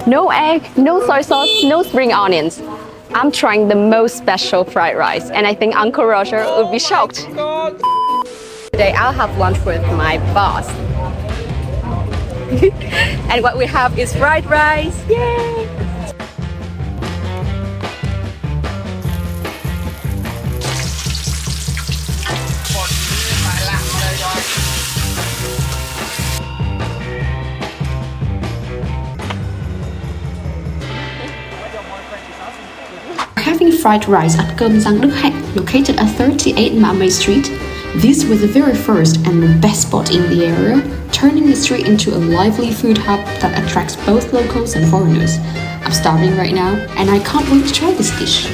No egg, no soy sauce, no spring onions. I'm trying the most special fried rice, and I think Uncle Roger would be shocked. Today I'll have lunch with my boss. And what we have is fried rice. Yay! Having fried rice at Cơm Rang Đức Hạnh, located at 38 Mã Street. This was the very first and the best spot in the area, turning the street into a lively food hub that attracts both locals and foreigners. I'm starving right now, and I can't wait to try this dish.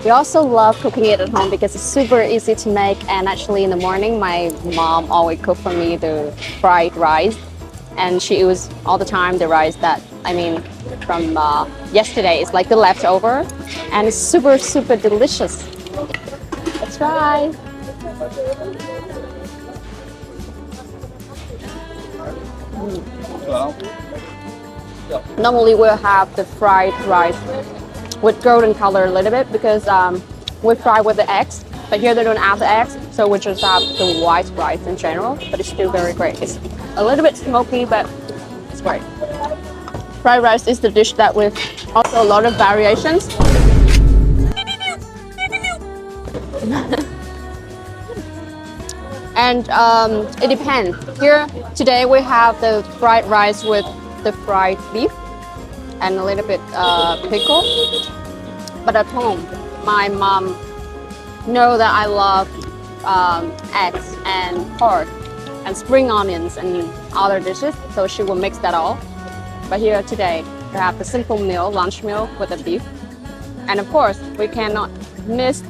We also love cooking it at home because it's super easy to make, and actually in the morning my mom always cook for me the fried rice, and she uses all the time the rice that from yesterday. It's like the leftover, and it's super delicious. Let's try. Normally we'll have the fried rice with golden color a little bit because we fry with the eggs, but here they don't have the eggs, so we just have the white rice in general, but it's still very great. It's a little bit smoky, but it's great. Fried rice is the dish that with also a lot of variations. And it depends. Here today we have the fried rice with the fried beef and a little bit pickle. But at home, my mom knows that I love eggs and pork and spring onions and other dishes, so she will mix that all. But here today, we have the simple meal, lunch meal with the beef. And of course, we cannot miss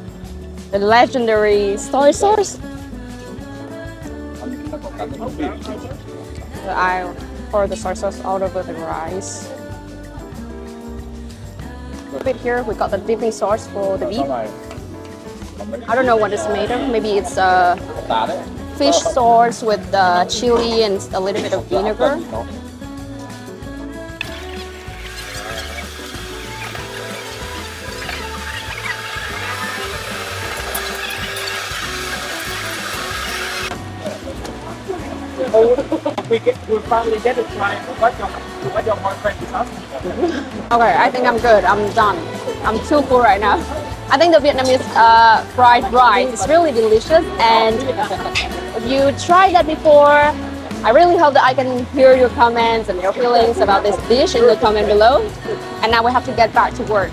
the legendary soy sauce. So I pour the soy sauce all over the rice. A bit here, we got the dipping sauce for the beef. I don't know what it's made of. Maybe it's fish sauce with chili and a little bit of vinegar. We finally get to try what your boyfriend is asking for. Okay, I think I'm good. I'm done. I'm too full right now. I think the Vietnamese fried rice is really delicious, and if you tried that before, I really hope that I can hear your comments and your feelings about this dish in the comment below. And now we have to get back to work.